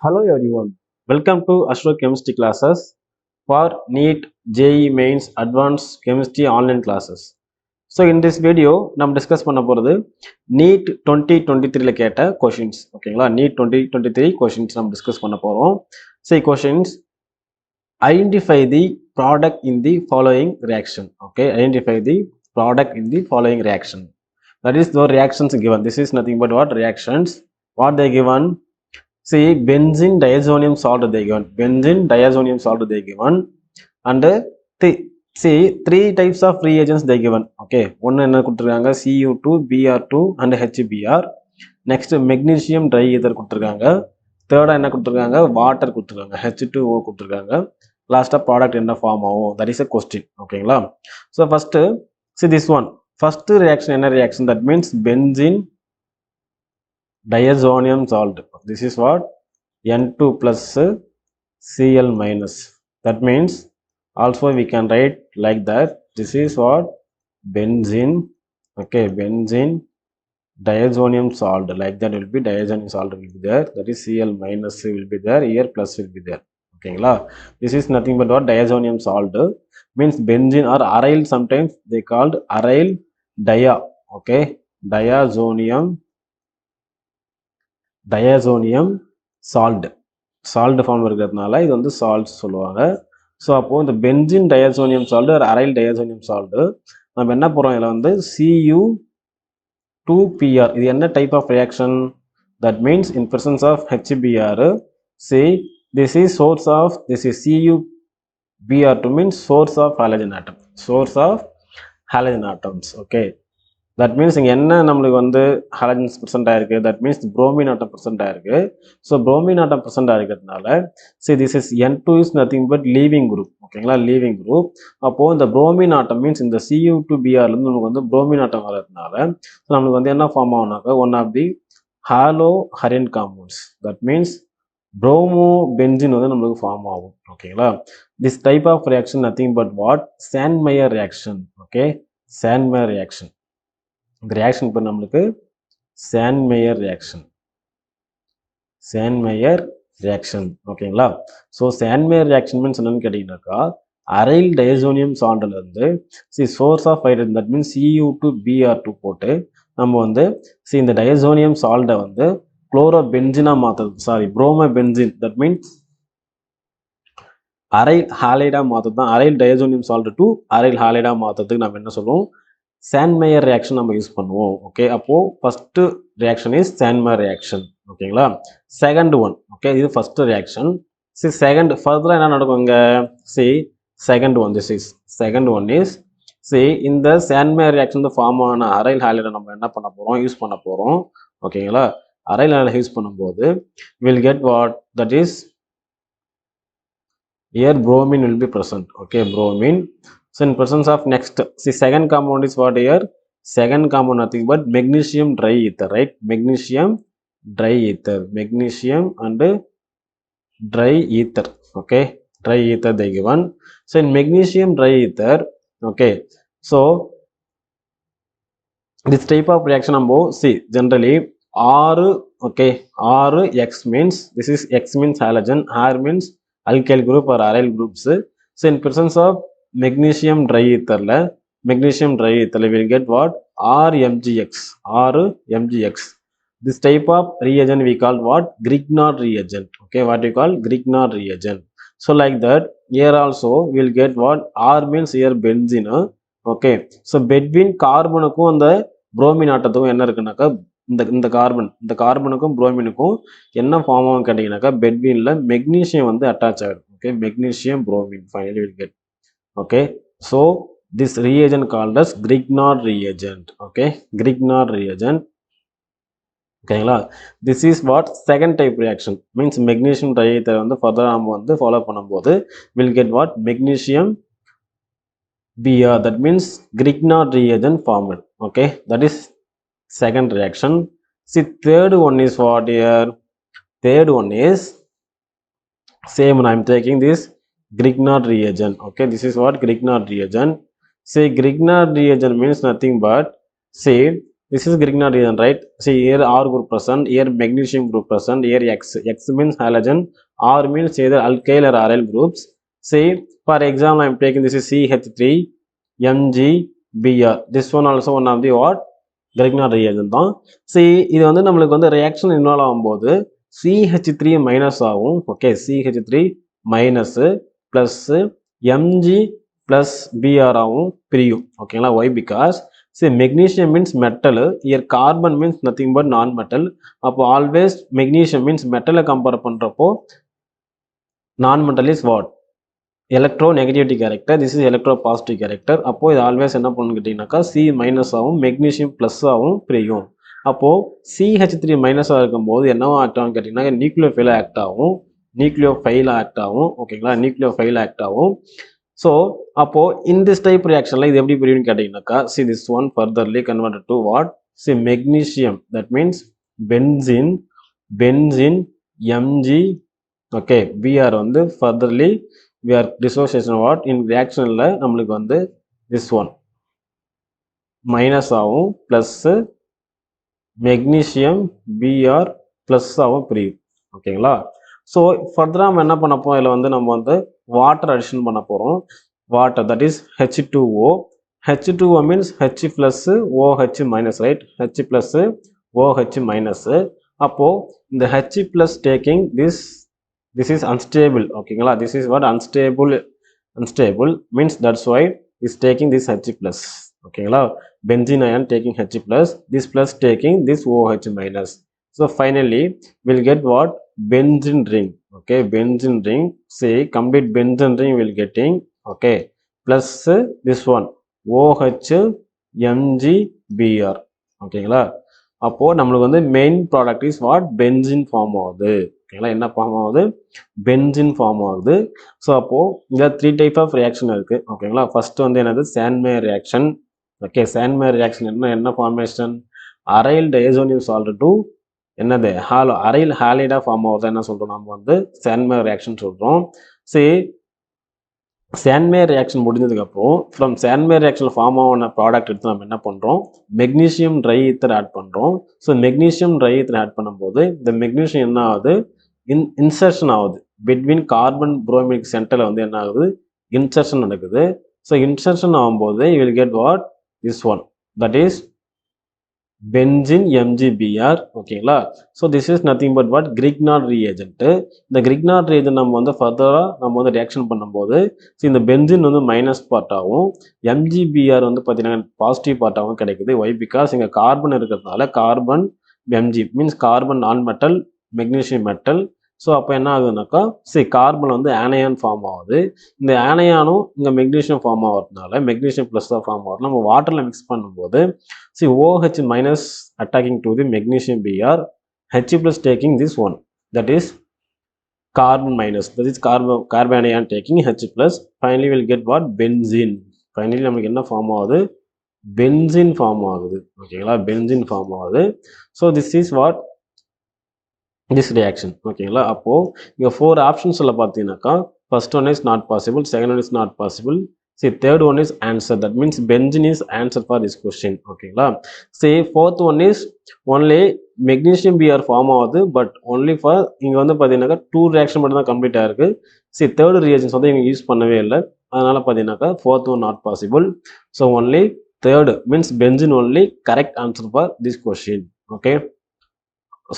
Hello everyone, welcome to Astrochemistry classes for Neet JEE Mains Advanced Chemistry online classes. So in this video, நாம் discuss பண்ண போறது Neet 2023ல கேட்ட questions. ஓகேங்களா, Neet 2023 questions நாம் discuss பண்ண போறோம். Say questions, identify the product in the following reaction. Okay, identify the product in the following reaction. That is the reactions given. This is nothing but what reactions. What they given? See, benzene diazonium salt they given. Benzene diazonium salt they given. And see, three types of reagents they given. Okay, one enna kuduthiranga Cu2, Br2 and HBr. Next magnesium diether kuduthiranga. Third enna kuduthiranga water kuduthiranga, H2O kuduthiranga. Last product enna form agum, that is a question. Okay la. So first see this one. First reaction enna reaction, that means benzene diazonium salt. This is what? N2 plus Cl minus. That means also we can write like that. This is what? Benzene. Okay, benzene diazonium salt. Like that will be diazonium salt will be there. That is Cl minus will be there. Here plus will be there. Okay la. This is nothing but what? Diazonium salt. Means benzene or aryl, sometimes they called aryl dia. Okay, diazonium salt form இருக்கிறதுனால இது வந்து salt சொல்லுவாங்க. So அப்போது இந்த benzene diazonium salt ஒரு aryl diazonium salt நம்ம என்ன போகிறோம், இதில் வந்து Cu2Pr. இது என்ன type of reaction? That means in presence of HBr. See, this is source of, this is Cu-Br2 means source of halogen atom. Source of halogen atoms. Okay, that means இங்கே என்ன நம்மளுக்கு வந்து ஹாலஜன்ஸ் ப்ரெசென்ட் ஆயிருக்கு, that means bromine atom present ஆயிருக்கு. So bromine atom present ஆகிருக்கிறதுனால so this is N2 is nothing but leaving group. ஓகேங்களா, leaving group. அப்போது இந்த புரோமின் ஆட்டம் மீன்ஸ் இந்த Cu2Brலேருந்து நமக்கு வந்து புரோமின் ஆட்டம் வர்றதுனால நம்மளுக்கு வந்து என்ன ஃபார்ம் ஆகுனாக்கா one of the halo arene காம்பவுண்ட்ஸ். தட் மீன்ஸ் ப்ரோமோ பென்சின் வந்து நம்மளுக்கு ஃபார்ம் ஆகும். ஓகேங்களா, this type of reaction nothing but what? Sandmeyer reaction. Okay, Sandmeyer reaction. இந்த ரியாக்ஷன் இப்போ நம்மளுக்கு சாண்ட்மேயர் ரியாக்ஷன். Sandmeyer reaction. ஓகேங்களா, ஸோ சாண்ட்மேயர் ரியாக்ஷன் மீன்ஸ் என்னன்னு கேட்டிங்கனாக்கா அரைல் டயசோனியம் சால்ட்லேருந்து source of hydrogen, that means Cu2Br2 போட்டு நம்ம வந்து இந்த டயசோனியம் சால்ட்டை வந்து குளோரோபென்சினா மாற்றுறது, sorry bromo benzene, that means aryl ஹாலைடா மாற்றுறது தான். Aryl diazonium salt to aryl ஹாலைடா மாற்றுறதுக்கு நம்ம என்ன சொல்லுவோம்? சாண்ட்மேயர் ரியாக்ஷன் நம்ம யூஸ் பண்ணுவோம். ஓகே, அப்போது first reaction is Sandmeyer reaction. ஓகேங்களா, செகண்ட் ஒன். ஓகே, இது ஃபஸ்ட்டு ரியாக்ஷன். செகண்ட் ஃபர்தராக என்ன நடக்கும் இங்கே? Second one, this is second one is இந்த சாண்ட்மேயர் ரியாக்ஷன் ஃபார்ம் ஆன அரைல் ஹாலைடை நம்ம என்ன பண்ண போகிறோம்? யூஸ் பண்ண போகிறோம். ஓகேங்களா, அரைல் ஹாலைடை யூஸ் பண்ணும்போது will get what? That is here bromine will be present. Okay, bromine. So in presence of next, second compound is what here? Second compound nothing but magnesium diether, right? Magnesium diether, magnesium and diether. Okay, diether they given. So in magnesium diether, okay, so this type of reaction generally R. Okay, R X means, this is X means halogen, R means alkyl group or aryl groups. So in presence of magnesium diether will get what? RMgX. RMgX. This type of reagent we call what? Grignard reagent. Okay, what we call Grignard reagent. So like that here also we will get what? R means here benzene. Okay, so between கார்பனுக்கும் அந்த bromine ஆட்டத்துக்கும் என்ன இருக்குனாக்கா இந்த கார்பனுக்கும் புரோமினுக்கும் என்ன form ஆகும் கேட்டிங்கனாக்கா பெட்வீனில் magnesium வந்து attach ஆகிடும். Okay, magnesium bromine finally will get. Okay, so this reagent called as Grignard reagent. Okay, Grignard reagent. ஓகேங்களா, this is what? Second type reaction means magnesium டையத்தை வந்து ஃபர்தராக நம்ம வந்து ஃபாலோ பண்ணும்போது will get what? Magnesium Br. That means Grignard reagent formed. Okay, that is second reaction. Third one is what here? Third one is same. I am taking this Grignard reagent. Okay, this is what? Grignard reagent. Grignard reagent means nothing but this is Grignard reagent, right? See here R group present, here magnesium group present, here X means halogen, R means either alkyl or aryl groups. See, for example, I am taking this is CH3 MgBr. This one also one of the what? Grignard reagent தான். See, இது வந்து நம்மளுக்கு வந்து reaction involve ஆகும்போது CH3 minus ஆகும். Okay, CH3 minus plus Mg plus Br ஆகும் பிரியும். ஓகேங்களா? Why? Because see, magnesium means metal, here carbon means nothing but non-metal. அப்போ always magnesium means metal compare பண்றப்போ non-metal is what? Electronegativity character, this is electropositive character. அப்போ இது always என்ன பண்ணணும் கேட்டீங்கன்னாக்கா C minus ஆகும் magnesium plus ஆகும் பிரியும். அப்போ CH3 minus இருக்கும்போது என்னவா ஆக்ட் ஆகும் கேட்டீங்கன்னா நியூக்ளியோஃபைல் ஆக்ட் ஆகும், நியூக்ளியோஃபைல் ஆக்ட் ஆகும். ஓகேங்களா? நியூக்ளியோஃபைல் ஆக்ட் ஆகும். So, அப்போ in this type reaction இது எப்படி பிரியும்னு கேட்டீங்கன்னாக்கா, see this one furtherly converted to what? See magnesium, that means benzene, Mg, okay, Br வந்து furtherly we are dissociation what? In reaction நம்மளுக்கு வந்து this one minus ஆகும் plus magnesium Br plus ஆகும் பிரியும். ஓகேங்களா? ஸோ ஃபர்தராக நம்ம என்ன பண்ண போகிறோம், இதில் வந்து நம்ம வந்து வாட்டர் அடிஷன் பண்ண போகிறோம். Water that is H2O. H2O means H plus OH minus, right? H plus OH minus. அப்போது இந்த H plus taking this is unstable. ஓகேங்களா? this is what? unstable means that's why is taking this H plus. ஓகேங்களா? benzene ion taking H plus, this plus taking this OH minus. So finally we'll get what? Benzene ring. Okay, benzene ring. See, complete benzene ring will getting, okay, plus this one OH MgBr. ஓகேங்களா? அப்போ நம்மளுக்கு வந்து main product is what? Benzene form ஆகுது. ஓகேங்களா? என்ன form ஆகுது? Benzene form ஆகுது. So அப்போ இந்த 3 டைப் ஆஃப் ரியாக்ஷன் இருக்கு. ஓகேங்களா? ஃபர்ஸ்ட் வந்து என்னது? Sandmeyer reaction. Okay, Sandmeyer reaction என்ன formation? Aryl diazonium salt to என்னது? அரைல் ஹாலைடா ஃபார்ம் ஆகுது. என்ன சொல்றோம் நம்ம வந்து? சாண்ட்மேயர் ரியாக்ஷன் சொல்றோம். சரி, சாண்ட்மேயர் ரியாக்ஷன் முடிஞ்சதுக்கப்புறம் ஃப்ரம் சாண்ட்மேயர் ரியாக்ஷன் ஃபார்ம் ஆன ப்ராடக்ட் எடுத்து நம்ம என்ன பண்ணுறோம்? மெக்னீஷியம் ட்ரை ஈத்தர் ஆட் பண்ணுறோம். So magnesium dry ether add பண்ணும்போது இந்த மெக்னீஷியம் என்ன ஆகுது? இன்சர்ஷன் ஆகுது. பிட்வீன் கார்பன் புரோமிக் சென்டரில் வந்து என்ன ஆகுது? இன்சர்ஷன் நடக்குது. ஸோ இன்சர்ஷன் ஆகும்போது you will get what? This one, that is benzene MgBr. ஓகேங்களா? So this is nothing but what? Grignard reagent. இந்த Grignard reagent நம்ம வந்து ஃபர்தராக நம்ம வந்து ரியாக்ஷன் பண்ணும்போது இந்த பென்சின் வந்து மைனஸ் பார்ட் ஆகும், MgBr வந்து பார்த்தீங்கன்னா பாசிட்டிவ் பார்ட்டாகவும் கிடைக்குது. ஒய்? பிகாஸ் இங்கே கார்பன் இருக்கிறதுனால கார்பன் Mg மீன்ஸ் கார்பன் நான் மெட்டல், மெக்னீஷியம் மெட்டல். ஸோ அப்போ என்ன ஆகுதுனாக்கா, கார்பன் வந்து ஆனையான் ஃபார்ம் ஆகுது. இந்த ஆனையானும் இங்கே மெக்னீஷியம் ஃபார்ம் ஆகிறதுனால மெக்னீஷியம் ப்ளஸ் தான் ஃபார்ம் ஆகுது. நம்ம வாட்டரில் மிக்ஸ் பண்ணும்போது OH minus attacking to the magnesium Br, H plus taking this one, that is carbon minus, that is carbon ion taking H plus. Finally we'll get what? Benzene. Finally நமக்கு என்ன form ஆகுது? Benzene form ஆகுது. ஓகேங்களா? Benzene form ஆகுது. So this is what? This reaction. ஓகேங்களா? அப்போ இங்கே 4 ஆப்ஷன்ஸில் பார்த்தீங்கன்னாக்கா first one is not possible, second one is not possible. See, third one is answer. That means benzene is answer for this question. Okay, la. See, fourth one is only magnesium Br form ஆகுது, but only for இங்க வந்து பார்த்தீங்கன்னாக்கா 2 reaction மட்டும் தான் complete ஆயிருக்கு. See, third reagents வந்து இவங்க use பண்ணவே இல்லை. அதனால பார்த்தீங்கன்னாக்கா fourth one not possible. So only third means benzene only correct answer for this question. Okay.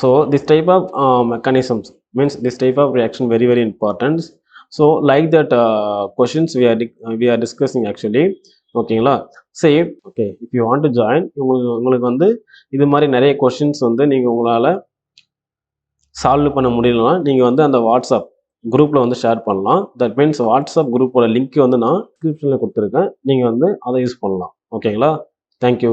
So this type of mechanisms means this type of reaction very very important. So like that questions we are discussing actually. ஓகேங்களா? சரி, okay, if you want to join, உங்களுக்கு வந்து இது மாதிரி நிறைய questions வந்து நீங்கள் உங்களால் சால்வ் பண்ண முடியலன்னா நீங்கள் வந்து அந்த வாட்ஸ்அப் குரூப்பில் வந்து ஷேர் பண்ணலாம். தட் மீன்ஸ் வாட்ஸ்அப் குரூப்போட லிங்க் வந்து நான் டிஸ்கிரிப்ஷனில் கொடுத்துருக்கேன், நீங்கள் வந்து அதை யூஸ் பண்ணலாம். ஓகேங்களா? தேங்க்யூ.